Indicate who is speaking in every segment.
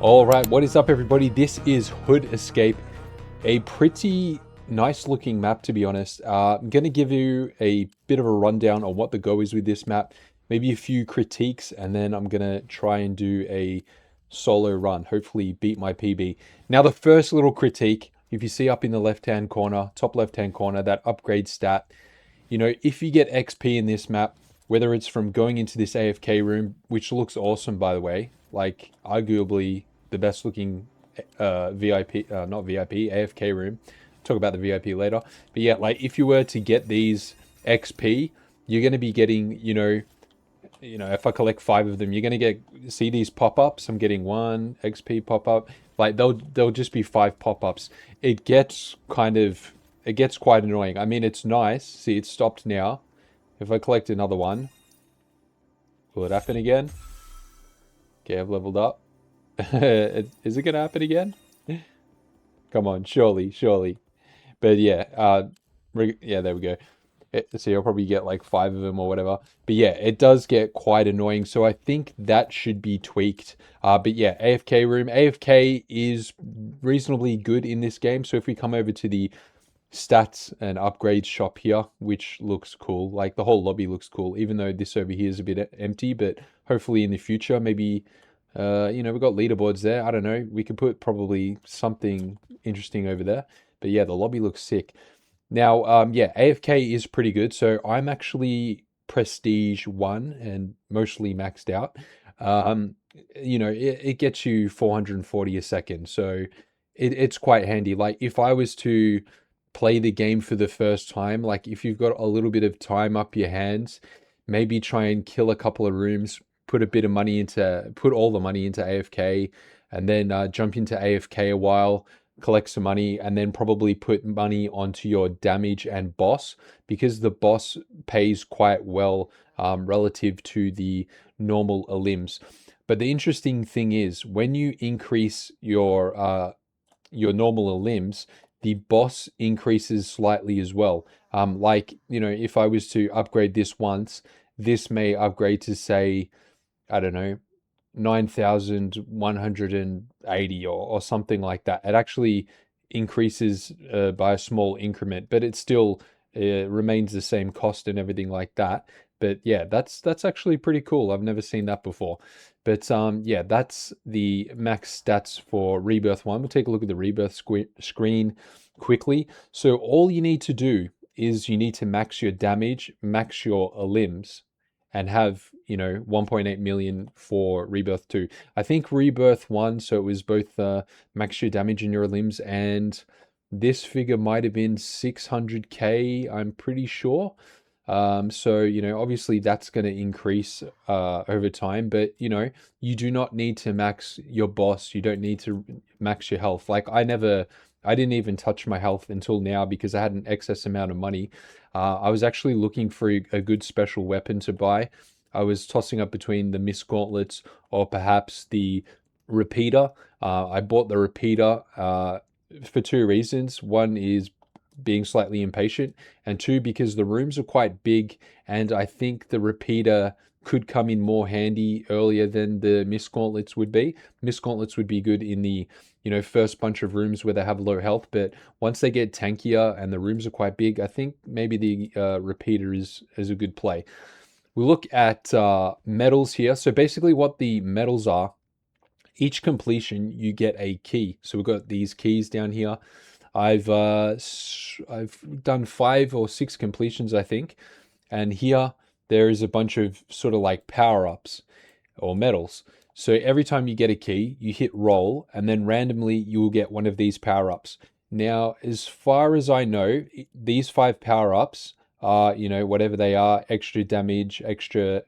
Speaker 1: All right, what is up, everybody? This is Hood Escape, a pretty nice looking map, to be honest. I'm going to give you a bit of a rundown on what the go is with this map, maybe a few critiques, and then I'm going to try and do a solo run, hopefully beat my PB. Now, the first little critique, if you see up in the left-hand corner, top left-hand corner, that upgrade stat, you know, if you get XP in this map, whether it's from going into this AFK room, which looks awesome, by the way, like arguably the best looking VIP, not VIP, AFK room. Talk about the VIP later. But yeah, like if you were to get these XP, you're going to be getting, if I collect 5 of them, you're going to see these pop-ups. I'm getting 1 XP pop-up. Like they'll just be 5 pop-ups. It gets quite annoying. I mean, it's nice. See, it's stopped now. If I collect another one, will it happen again? Okay, I've leveled up. Is it gonna happen again? Come on, surely. But yeah, yeah, there we go. So you'll probably get like 5 of them or whatever. But yeah, it does get quite annoying. So I think that should be tweaked. But yeah, AFK room. AFK is reasonably good in this game. So if we come over to the stats and upgrades shop here, which looks cool, like the whole lobby looks cool, even though this over here is a bit empty, but hopefully in the future, maybe we've got leaderboards there. I don't know. We could put probably something interesting over there. But yeah, the lobby looks sick. Now, yeah, AFK is pretty good. So I'm actually Prestige 1 and mostly maxed out. It gets you 440 a second. So it's quite handy. Like if I was to play the game for the first time, like if you've got a little bit of time up your hands, maybe try and kill a couple of rooms, put all the money into AFK, and then jump into AFK a while, collect some money, and then probably put money onto your damage and boss, because the boss pays quite well relative to the normal elims. But the interesting thing is when you increase your normal elims, the boss increases slightly as well. If I was to upgrade this once, this may upgrade to, say, I don't know, 9,180 or something like that. It actually increases by a small increment, but it still remains the same cost and everything like that. But yeah, that's actually pretty cool. I've never seen that before. But yeah, that's the max stats for Rebirth 1. We'll take a look at the Rebirth screen quickly. So all you need to do is you need to max your damage, max your elims, and have, 1.8 million for Rebirth 2. I think Rebirth 1, so it was both max your damage and your limbs, and this figure might have been 600k, I'm pretty sure. Obviously that's going to increase over time, but, you do not need to max your boss. You don't need to max your health. Like I didn't even touch my health until now because I had an excess amount of money. I was actually looking for a good special weapon to buy. I was tossing up between the Mist Gauntlets or perhaps the Repeater. I bought the Repeater for 2 reasons. One is being slightly impatient, and 2, because the rooms are quite big, and I think the Repeater could come in more handy earlier than the Mist Gauntlets would be. Mist Gauntlets would be good in the first bunch of rooms where they have low health, but once they get tankier and the rooms are quite big, I think maybe the Repeater is a good play. We look at medals here. So basically what the medals are, each completion you get a key. So we've got these keys down here. I've done 5 or 6 completions, I think, and here there is a bunch of sort of like power-ups or medals. So every time you get a key, you hit roll, and then randomly you will get one of these power-ups. Now, as far as I know, these 5 power-ups are, whatever they are, extra damage, extra,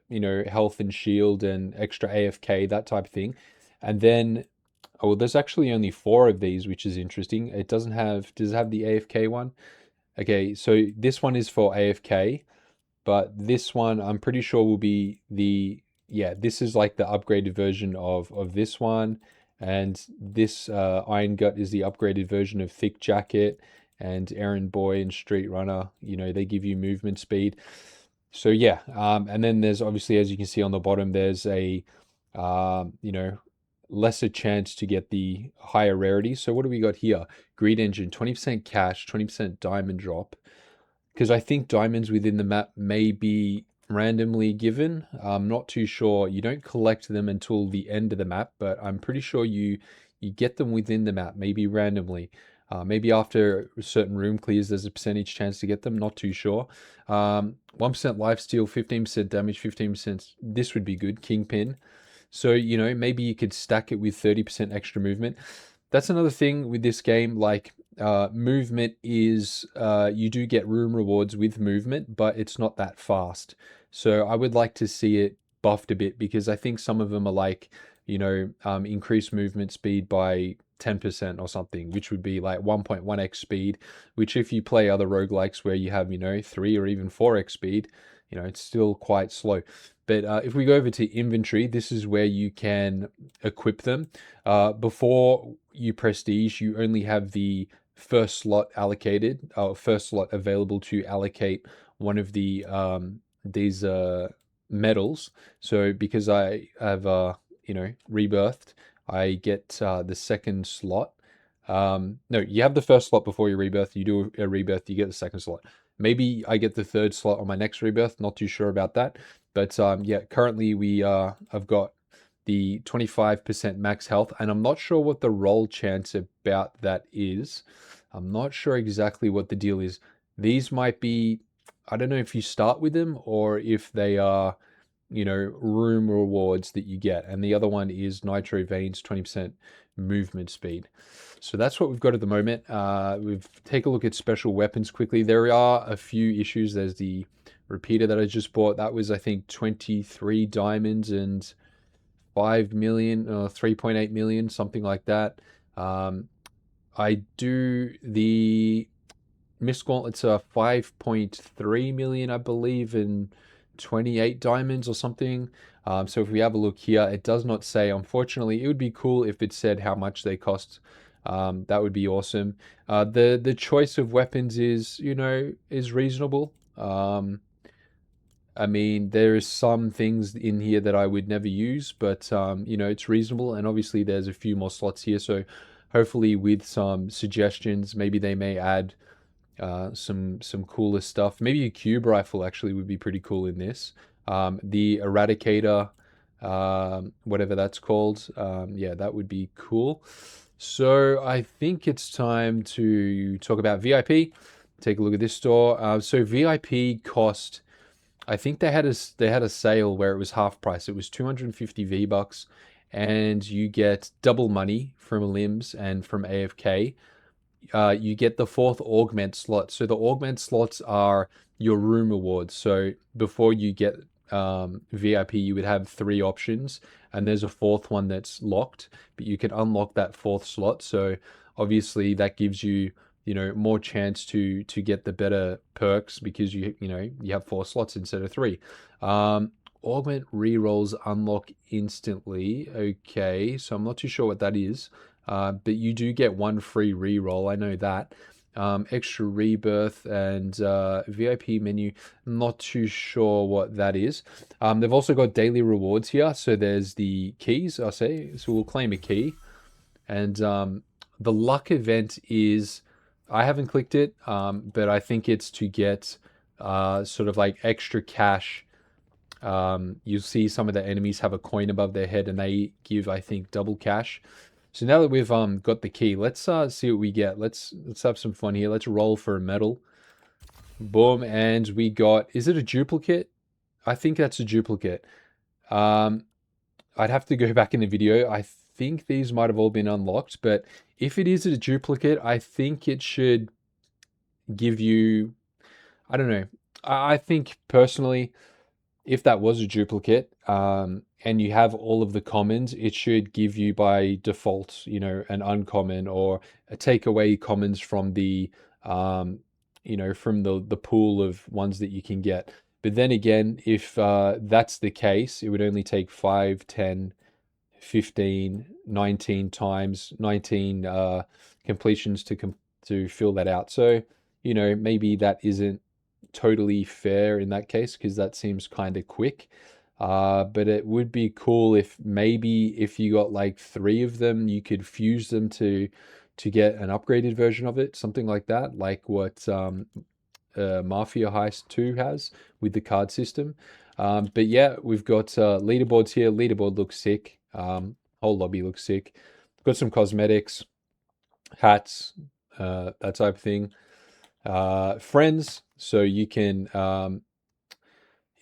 Speaker 1: health and shield, and extra AFK, that type of thing. And then, oh, well, there's actually only 4 of these, which is interesting. It does it have the AFK one? Okay, so this one is for AFK, but this one I'm pretty sure will be this is like the upgraded version of this one, and this Iron Gut is the upgraded version of Thick Jacket, and Errand Boy and Street Runner, they give you movement speed. So yeah, and then there's obviously, as you can see on the bottom, there's a lesser chance to get the higher rarity. So what do we got here? Greed Engine, 20% cash, 20% diamond drop. Because I think diamonds within the map may be randomly given. I'm not too sure. You don't collect them until the end of the map, but I'm pretty sure you get them within the map, maybe randomly. Maybe after a certain room clears, there's a percentage chance to get them. Not too sure. 1% lifesteal, 15% damage, 15%. This would be good. Kingpin. So, maybe you could stack it with 30% extra movement. That's another thing with this game. Like, movement is, you do get room rewards with movement, but it's not that fast. So I would like to see it buffed a bit, because I think some of them are like, increase movement speed by 10% or something, which would be like 1.1x speed, which if you play other roguelikes where you have, 3 or even 4x speed, it's still quite slow. But if we go over to inventory, this is where you can equip them. Before you prestige, you only have the first slot allocated, first slot available to allocate one of the these medals. So because I have rebirthed, I get the second slot. No, you have the first slot before you rebirth. You do a rebirth, you get the second slot. Maybe I get the third slot on my next rebirth. Not too sure about that. But yeah, currently I've got the 25% max health, and I'm not sure what the roll chance about that is. I'm not sure exactly what the deal is. These might be, I don't know if you start with them or if they are, room rewards that you get. And the other one is Nitro Veins, 20% movement speed. So that's what we've got at the moment. We've take a look at special weapons quickly. There are a few issues. There's the repeater that I just bought. That was, I think, 23 diamonds and 5 million or 3.8 million, something like that. I do the Mist Gauntlets are 5.3 million, I believe, and 28 diamonds or something. So if we have a look here, it does not say. Unfortunately, it would be cool if it said how much they cost. That would be awesome. The choice of weapons is reasonable. I mean, there is some things in here that I would never use, but it's reasonable. And obviously, there's a few more slots here, so hopefully, with some suggestions, maybe they may add some cooler stuff. Maybe a cube rifle actually would be pretty cool in this. The Eradicator, whatever that's called, yeah, that would be cool. So I think it's time to talk about VIP. Take a look at this store. So VIP cost, I think they had a sale where it was half price. It was 250 V-bucks, and you get double money from limbs and from AFK. You get the fourth augment slot. So the augment slots are your room rewards. So before you get VIP, you would have 3 options, and there's a fourth one that's locked, but you can unlock that fourth slot. So obviously that gives you, more chance to get the better perks, because you have 4 slots instead of 3. Augment rerolls unlock instantly. Okay, so I'm not too sure what that is. But you do get 1 free reroll, I know that. Extra rebirth and VIP menu, not too sure what that is. They've also got daily rewards here. So there's the keys, I'll say. So we'll claim a key. And the luck event is, I haven't clicked it, but I think it's to get sort of like extra cash. You'll see some of the enemies have a coin above their head, and they give, I think, double cash. So now that we've got the key, let's see what we get. Let's have some fun here. Let's roll for a medal. Boom, and we got, is it a duplicate? I think that's a duplicate. I'd have to go back in the video. I think these might have all been unlocked, but if it is a duplicate, I think it should give you, I don't know. I think personally, if that was a duplicate, and you have all of the commons, it should give you by default, an uncommon, or take away commons from the, from the pool of ones that you can get. But then again, if that's the case, it would only take 5, 10, 15, 19 times, 19 completions to fill that out. So, maybe that isn't totally fair in that case, because that seems kind of quick. But it would be cool if maybe if you got like 3 of them, you could fuse them to get an upgraded version of it, something like that, like what Mafia Heist 2 has with the card system. But yeah, we've got leaderboards here. Leaderboard looks sick. Whole lobby looks sick. Got some cosmetics, hats, that type of thing. Friends, so you can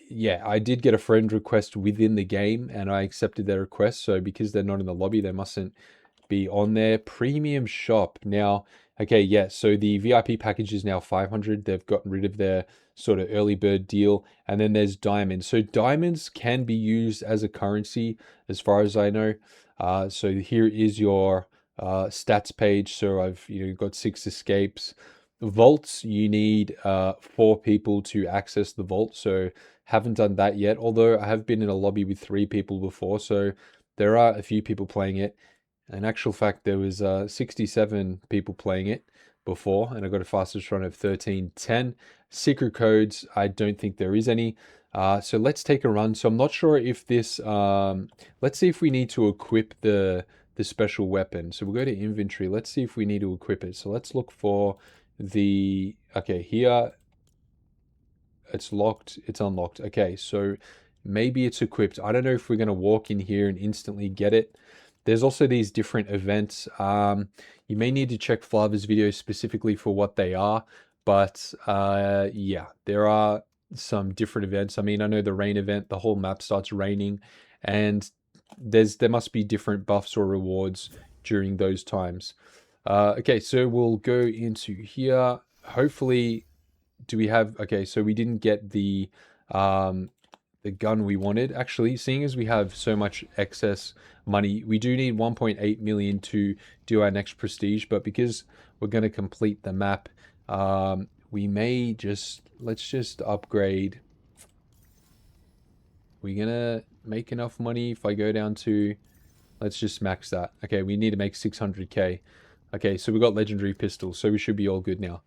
Speaker 1: yeah, I did get a friend request within the game and I accepted their request. So because they're not in the lobby, they mustn't be on there. Premium shop. Now, okay, yeah, so the VIP package is now 500. They've gotten rid of their sort of early bird deal. And then there's diamonds. So diamonds can be used as a currency as far as I know. So here is your stats page. So I've got 6 escapes. Vaults, you need 4 people to access the vault. So haven't done that yet, although I have been in a lobby with 3 people before, so there are a few people playing it. In actual fact, there was 67 people playing it before, and I got a fastest run of 13:10. Secret codes, I don't think there is any. So let's take a run. So I'm not sure if this, let's see if we need to equip the special weapon. So we'll go to inventory. Let's see if we need to equip it. So let's look for the, okay, here, it's locked, it's unlocked. Okay, so maybe it's equipped. I don't know if we're going to walk in here and instantly get it. There's also these different events. You may need to check Flava's video specifically for what they are, but yeah, there are some different events. I mean, I know the rain event, the whole map starts raining, and there must be different buffs or rewards during those times. Okay, so we'll go into here. Hopefully, do we have, okay, so we didn't get the gun we wanted. Actually, seeing as we have so much excess money, we do need 1.8 million to do our next prestige, but because we're going to complete the map, we may just, let's just upgrade. We're going to make enough money if I go down to, let's just max that. Okay, we need to make 600k. Okay, so we got legendary pistols, so we should be all good now.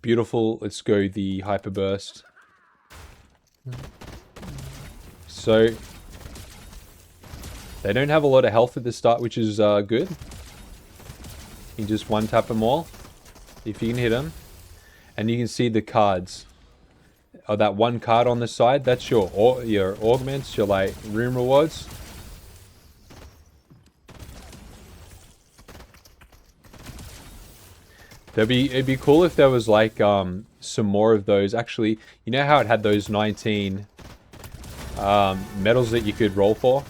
Speaker 1: Beautiful. Let's go the hyper burst. So they don't have a lot of health at the start, which is good. You just one tap them all if you can hit them, and you can see the cards. Oh, that one card on the side, that's your augments, your like room rewards. It'd be cool if there was like some more of those. Actually, you know how it had those 19 medals that you could roll for?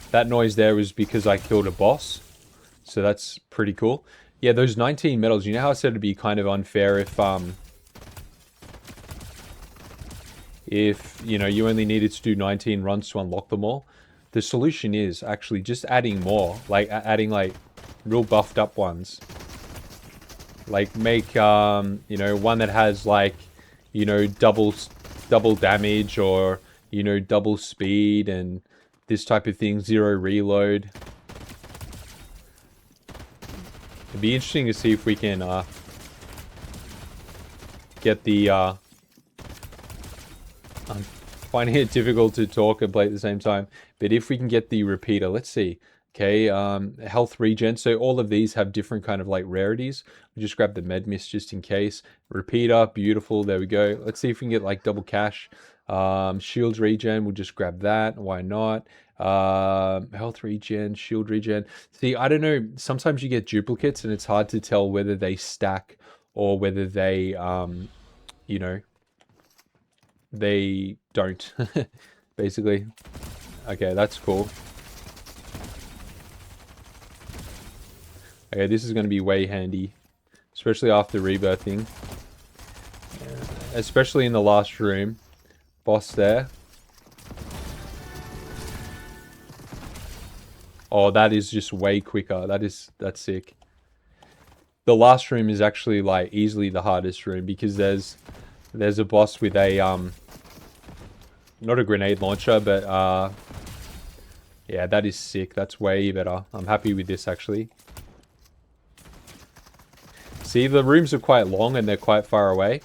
Speaker 1: That noise there was because I killed a boss. So that's pretty cool. Yeah, those 19 medals, you know how I said it'd be kind of unfair if you only needed to do 19 runs to unlock them all? The solution is actually just adding more, like adding like real buffed up ones. Like make one that has like double damage, or double speed and this type of thing, 0 reload. It'd be interesting to see if we can get the I'm finding it difficult to talk and play at the same time, but if we can get the repeater, let's see. Okay, health regen. So all of these have different kind of like rarities. We just grab the med mist just in case. Repeater, beautiful. There we go. Let's see if we can get like double cash. Shield regen, we'll just grab that. Why not? Health regen, shield regen. See, I don't know. Sometimes you get duplicates and it's hard to tell whether they stack or whether they, they don't, basically. Okay, that's cool. Okay, this is going to be way handy, especially after rebirthing. Especially in the last room. Boss there. Oh, that is just way quicker. That's sick. The last room is actually like easily the hardest room because there's a boss with a not a grenade launcher, but yeah, that is sick. That's way better. I'm happy with this actually. See, the rooms are quite long and they're quite far away.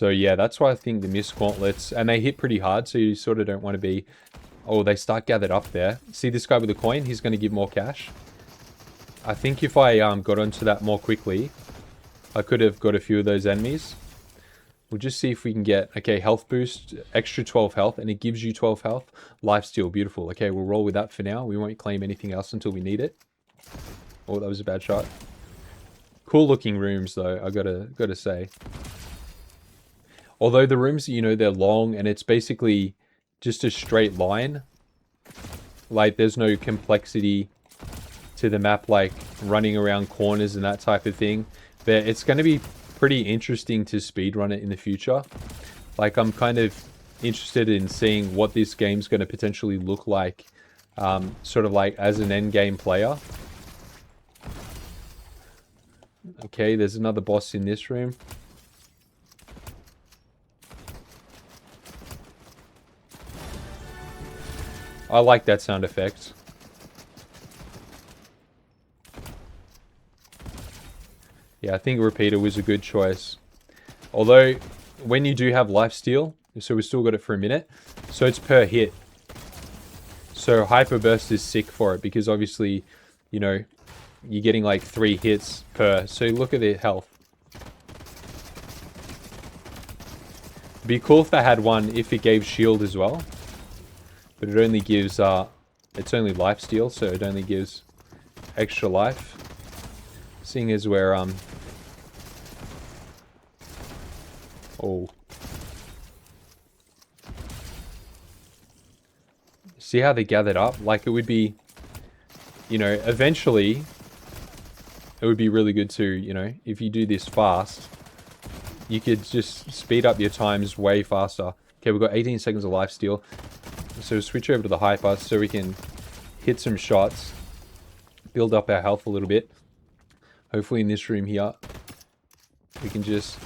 Speaker 1: So yeah, that's why I think the Mist Gauntlets, and they hit pretty hard, so you sort of don't want to be... Oh, they start gathered up there. See this guy with the coin? He's going to give more cash. I think if I got onto that more quickly, I could have got a few of those enemies. We'll just see if we can get... Okay, health boost, extra 12 health, and it gives you 12 health. Lifesteal, beautiful. Okay, we'll roll with that for now. We won't claim anything else until we need it. Oh, that was a bad shot. Cool looking rooms, though, I gotta say. Although the rooms, you know, they're long, and it's basically just a straight line. Like, there's no complexity to the map, like running around corners and that type of thing. But it's going to be pretty interesting to speedrun it in the future. Like, I'm kind of interested in seeing what this game's going to potentially look like, sort of like as an end game player. Okay, there's another boss in this room. I like that sound effect. Yeah, I think Repeater was a good choice. Although, when you do have lifesteal, so we still got it for a minute, so it's per hit. So Hyper Burst is sick for it, because obviously, you know, you're getting like 3 hits per. So look at the health. It'd be cool if they had one if it gave shield as well. But it only gives, it's only lifesteal, so it only gives extra life. Seeing as we're, oh. See how they gathered up? Like, it would be, you know, eventually, it would be really good to, you know, if you do this fast, you could just speed up your times way faster. Okay, we've got 18 seconds of lifesteal. So switch over to the Hyper so we can hit some shots, build up our health a little bit. Hopefully in this room here, we can just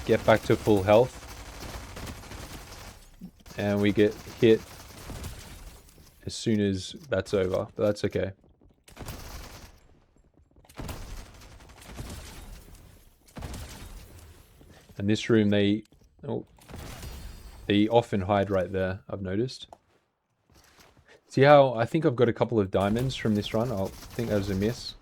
Speaker 1: get back to full health. And we get hit as soon as that's over, but that's okay. And this room, they often hide right there, I've noticed. See how I think I've got a couple of diamonds from this run? I think that was a miss.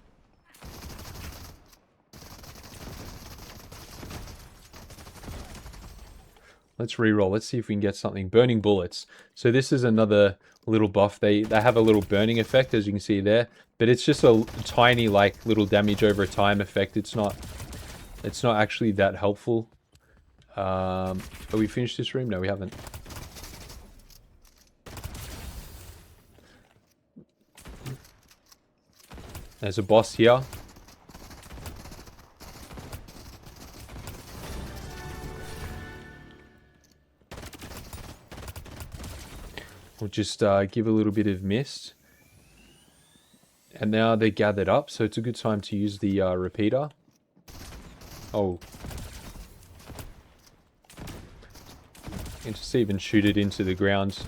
Speaker 1: Let's re-roll. Let's see if we can get something. Burning bullets. So this is another little buff. They have a little burning effect, as you can see there. But it's just a tiny, like, little damage over time effect. It's not actually that helpful. Have we finished this room? No, we haven't. There's a boss here. We'll just give a little bit of mist. And now they're gathered up, so it's a good time to use the repeater. Oh. And just even shoot it into the ground.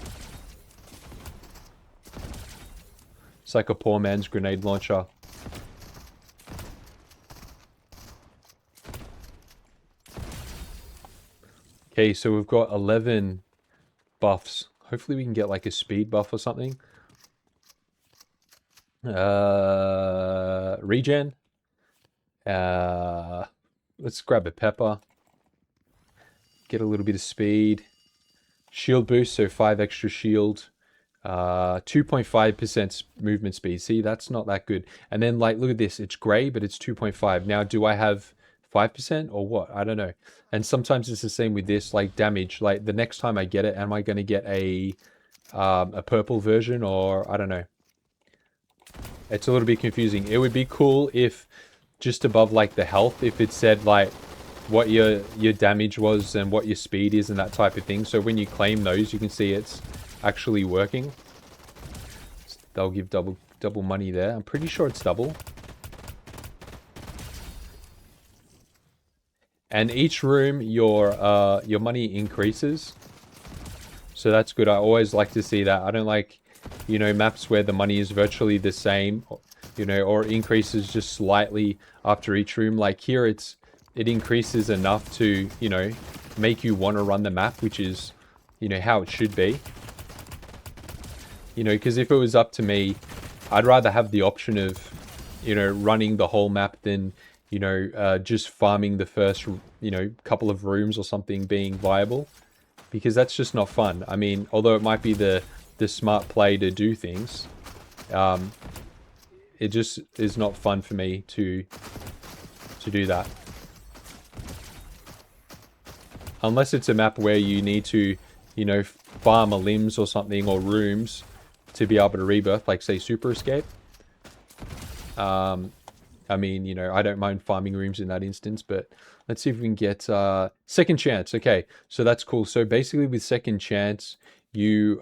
Speaker 1: It's like a poor man's grenade launcher. Okay, so we've got 11 buffs. Hopefully we can get like a speed buff or something. Regen. Let's grab a pepper. Get a little bit of speed. Shield boost, so 5 extra shield. 2.5% movement speed. See, that's not that good. And then, like, look at this. It's grey, but it's 2.5. Now, do I have 5% or what? I don't know. And sometimes it's the same with this, like, damage. Like, the next time I get it, am I going to get a purple version, or I don't know. It's a little bit confusing. It would be cool if just above, like, the health, if it said, like, what your damage was and what your speed is and that type of thing. So when you claim those, you can see it's actually working. They'll give double money there. I'm pretty sure it's double. And each room, your money increases. So that's good. I always like to see that. I don't like, you know, maps where the money is virtually the same, you know, or increases just slightly after each room. Like here, it's it increases enough to, you know, make you want to run the map, which is, you know, how it should be. You know, because if it was up to me, I'd rather have the option of, you know, running the whole map than, you know, just farming the first, you know, couple of rooms or something being viable. Because that's just not fun. I mean, although it might be the smart play to do things, it just is not fun for me to do that. Unless it's a map where you need to, you know, farm a limbs or something, or rooms to be able to rebirth, like say Super Escape. I mean, you know, I don't mind farming rooms in that instance, but let's see if we can get second chance. Okay, so that's cool. So basically with second chance, you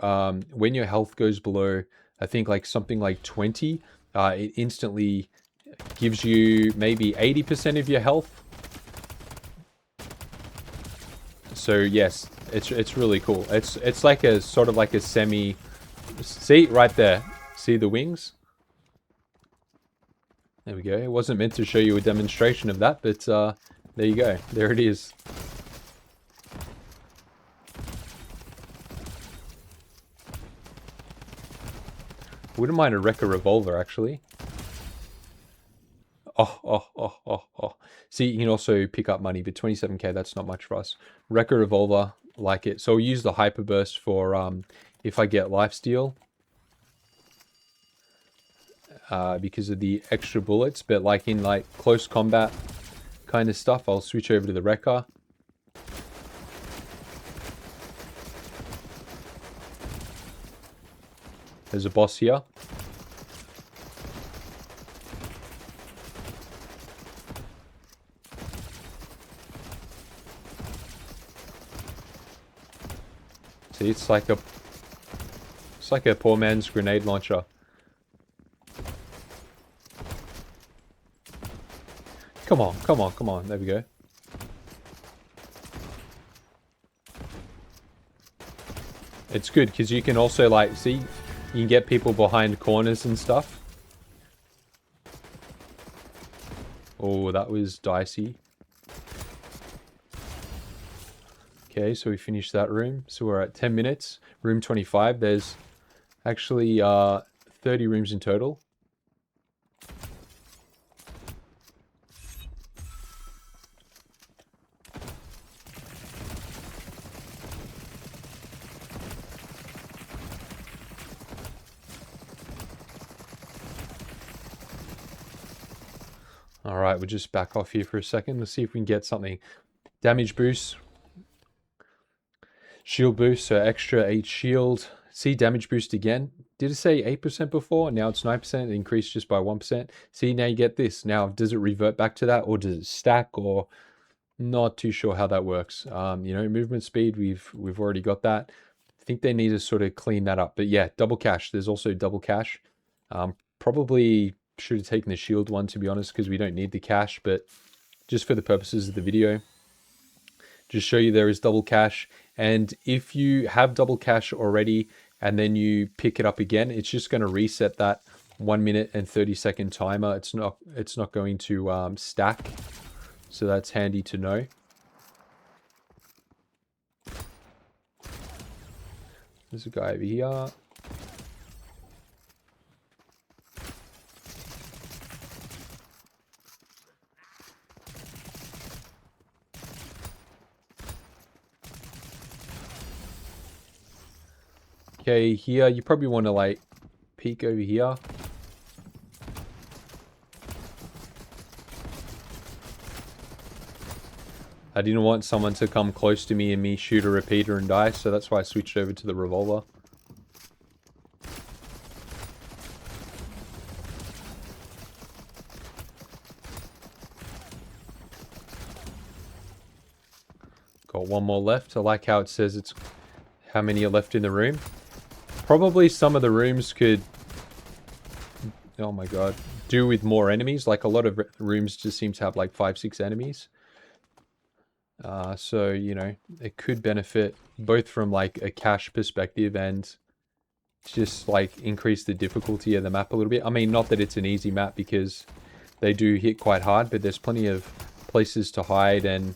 Speaker 1: when your health goes below, I think like something like 20, it instantly gives you maybe 80% of your health. So yes, it's really cool. It's like a sort of like a semi. See right there. See the wings? There we go. It wasn't meant to show you a demonstration of that, but there you go. There it is. Wouldn't mind a Wrecker Revolver, actually. Oh. See, you can also pick up money, but 27k, that's not much for us. Wrecker Revolver, like it. So I'll use the Hyper Burst for if I get lifesteal. Because of the extra bullets, but like in like close combat kind of stuff, I'll switch over to the Wrecker. There's a boss here. See, it's like a poor man's grenade launcher. Come on. There we go. It's good because you can also like, see, you can get people behind corners and stuff. Oh, that was dicey. Okay, so we finished that room. So we're at 10 minutes. Room 25. There's actually 30 rooms in total. Alright, we'll just back off here for a second. Let's see if we can get something. Damage boost. Shield boost, so extra 8 shield. See, damage boost again. Did it say 8% before? Now it's 9%. It increased just by 1%. See, now you get this. Now, does it revert back to that? Or does it stack? Or not too sure how that works. You know, movement speed, we've already got that. I think they need to sort of clean that up. But yeah, double cash. There's also double cash. Probably should have taken the shield one, to be honest, because we don't need the cash, but just for the purposes of the video, just show you there is double cash. And if you have double cash already and then you pick it up again, it's just going to reset that 1 minute and 30-second timer. It's not going to stack, so that's handy to know. There's a guy over here. Okay, here, you probably want to, like, peek over here. I didn't want someone to come close to me and me shoot a repeater and die, so that's why I switched over to the revolver. Got one more left. I like how it says it's how many are left in the room. Probably some of the rooms could, oh my god, do with more enemies. Like a lot of rooms just seem to have like 5-6 enemies. So, you know, it could benefit both from like a cache perspective and just like increase the difficulty of the map a little bit. I mean, not that it's an easy map because they do hit quite hard, but there's plenty of places to hide and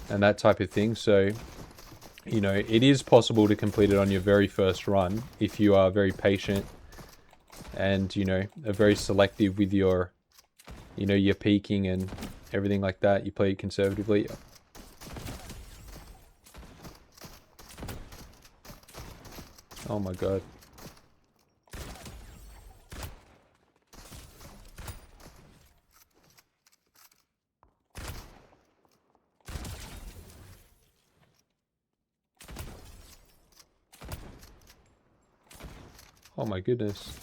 Speaker 1: that type of thing. So, you know, it is possible to complete it on your very first run if you are very patient and, you know, are very selective with your, you know, your peaking and everything like that. You play it conservatively. Oh my god. Oh my goodness.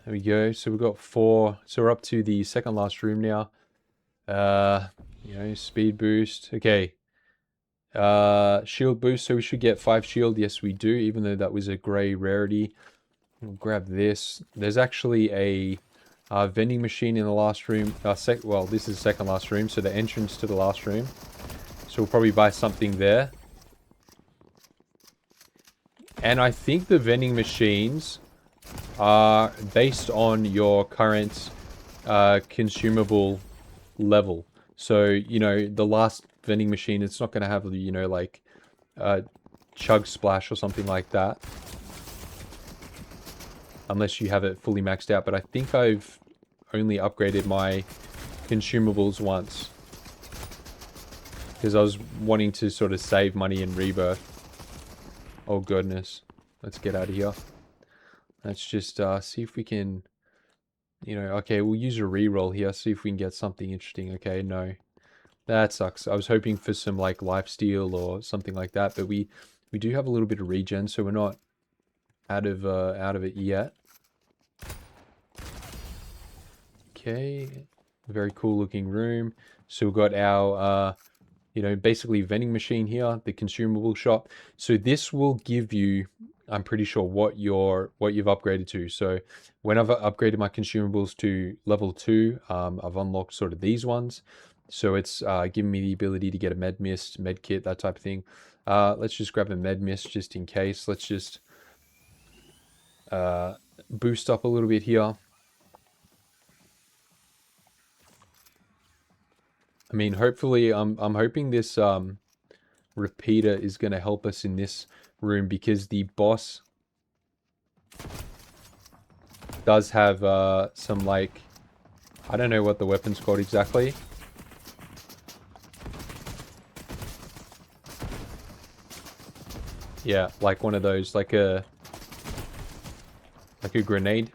Speaker 1: There we go. So we've got 4. So we're up to the second last room now. You know, speed boost. Okay. Shield boost. So we should get 5 shield. Yes, we do, even though that was a gray rarity. We'll grab this. There's actually a vending machine in the last room. Well, this is the second last room, so the entrance to the last room. So we'll probably buy something there. And I think the vending machines are based on your current consumable level. So, you know, the last vending machine, it's not going to have, you know, like chug splash or something like that. Unless you have it fully maxed out. But I think I've only upgraded my consumables once. Because I was wanting to sort of save money in Rebirth. Oh goodness. Let's get out of here. Let's just see if we can, you know, okay, we'll use a reroll here, see if we can get something interesting. Okay, no. That sucks. I was hoping for some like lifesteal or something like that, but we do have a little bit of regen, so we're not out of it yet. Okay, very cool looking room. So we've got our you know, basically vending machine here, the consumable shop. So this will give you, I'm pretty sure, what you've upgraded to. So when I've upgraded my consumables to level 2, I've unlocked sort of these ones. So it's giving me the ability to get a med mist, med kit, that type of thing. Let's just grab a med mist just in case. Let's just boost up a little bit here. I mean, hopefully, I'm hoping this repeater is going to help us in this room, because the boss does have some, like, I don't know what the weapon's called exactly. Yeah, like one of those, like a grenade.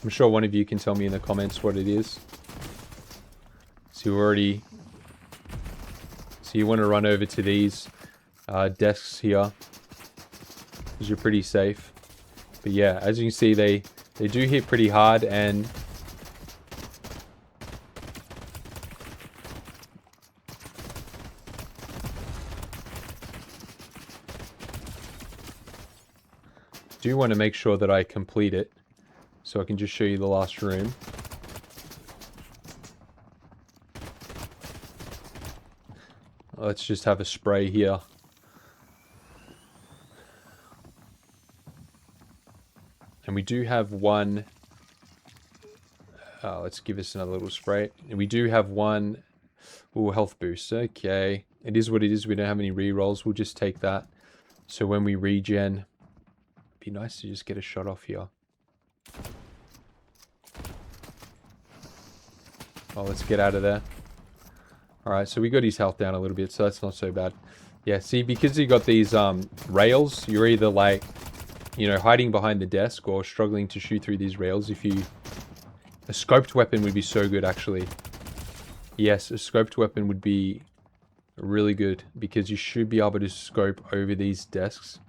Speaker 1: I'm sure one of you can tell me in the comments what it is. So you want to run over to these desks here, because you're pretty safe. But yeah, as you can see, they do hit pretty hard, and do want to make sure that I complete it, so I can just show you the last room. Let's just have a spray here. And we do have one. Let's give this another little spray. And we do have one. Ooh, health boost. Okay. It is what it is. We don't have any rerolls. We'll just take that. So when we regen, it'd be nice to just get a shot off here. Oh, let's get out of there. Alright, so we got his health down a little bit, so that's not so bad. Yeah, see, because you got these rails, you're either like, you know, hiding behind the desk or struggling to shoot through these rails. A scoped weapon would be so good, actually. Yes, a scoped weapon would be really good, because you should be able to scope over these desks.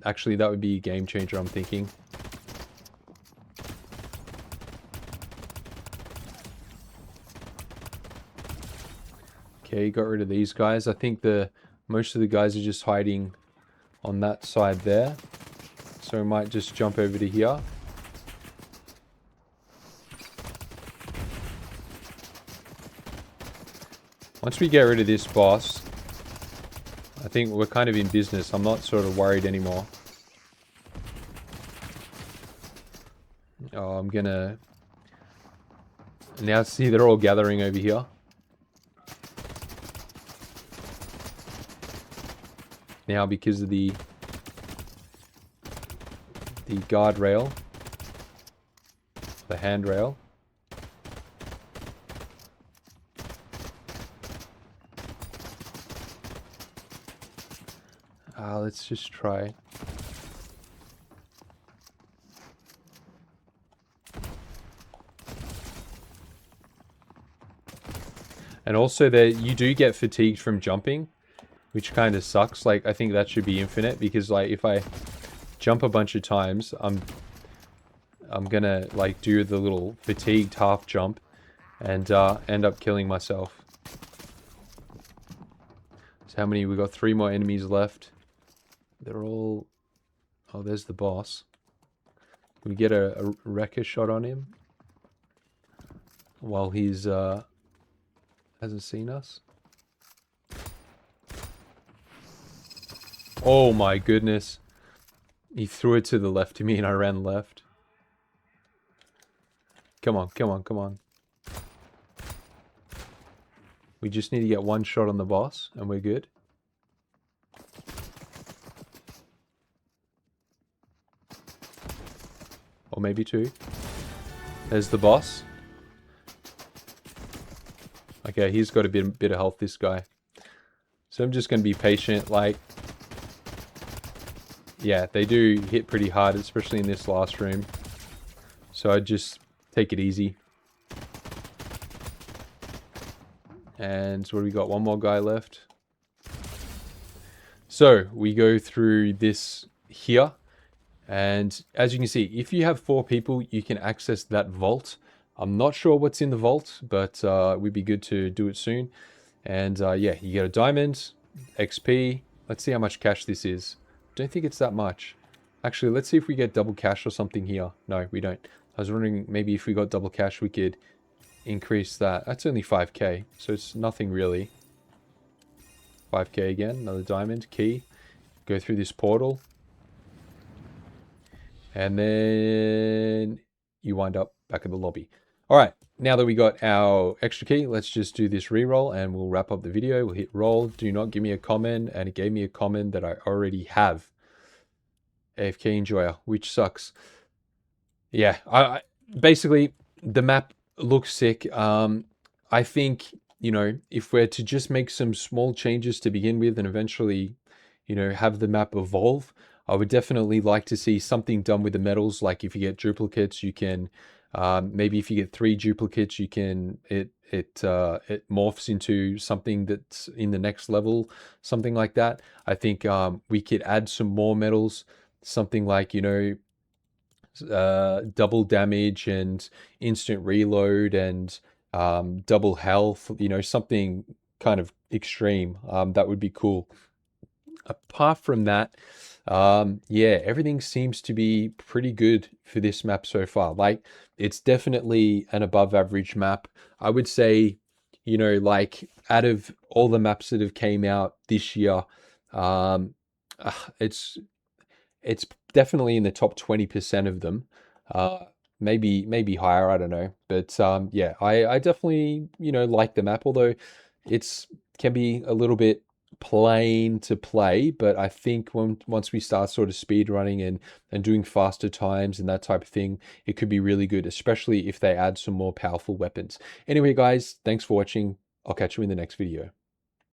Speaker 1: Actually, that would be a game changer, I'm thinking. Okay, got rid of these guys. I think most of the guys are just hiding on that side there. So we might just jump over to here. Once we get rid of this boss, I think we're kind of in business. I'm not sort of worried anymore. Oh, I'm gonna Now see, they're all gathering over here. Now because of the guardrail, the handrail. Let's just try. And also that you do get fatigued from jumping, which kind of sucks. Like, I think that should be infinite, because like if I jump a bunch of times, I'm gonna like do the little fatigued half jump and end up killing myself. So how many? We got 3 more enemies left. They're all... Oh, there's the boss. Can we get a wrecker shot on him while he's hasn't seen us? Oh my goodness. He threw it to the left of me and I ran left. Come on, come on, come on. We just need to get 1 shot on the boss and we're good. Or maybe 2. There's the boss. Okay, he's got a bit of health, this guy. So I'm just going to be patient, like... Yeah, they do hit pretty hard, especially in this last room. So I just take it easy. And what do we got? 1 more guy left. So we go through this here. And as you can see, if you have 4 people, you can access that vault. I'm not sure what's in the vault, but it would be good to do it soon. And yeah, you get a diamond, XP. Let's see how much cash this is. Don't think it's that much. Actually, let's see if we get double cash or something here. No, we don't. I was wondering maybe if we got double cash, we could increase that. That's only 5k, so it's nothing really. 5k again, another diamond, key. Go through this portal. And then you wind up back in the lobby. All right, now that we got our extra key, let's just do this reroll and we'll wrap up the video. We'll hit roll. Do not give me a comment. And it gave me a comment that I already have. AFK enjoyer, which sucks. Yeah, I basically, the map looks sick. I think, you know, if we're to just make some small changes to begin with and eventually, you know, have the map evolve, I would definitely like to see something done with the medals. Like if you get duplicates, you can, maybe if you get 3 duplicates, you can, it morphs into something that's in the next level, something like that. I think we could add some more medals, something like, you know, double damage and instant reload and double health, you know, something kind of extreme. That would be cool. Apart from that, yeah, everything seems to be pretty good for this map so far. Like, it's definitely an above average map. I would say, you know, like out of all the maps that have came out this year, it's definitely in the top 20% of them. Maybe higher, I don't know. But yeah, I definitely, you know, like the map, although it's can be a little bit plain to play, but I think once we start sort of speed running and doing faster times and that type of thing, it could be really good, especially if they add some more powerful weapons. Anyway, guys, thanks for watching. I'll catch you in the next video.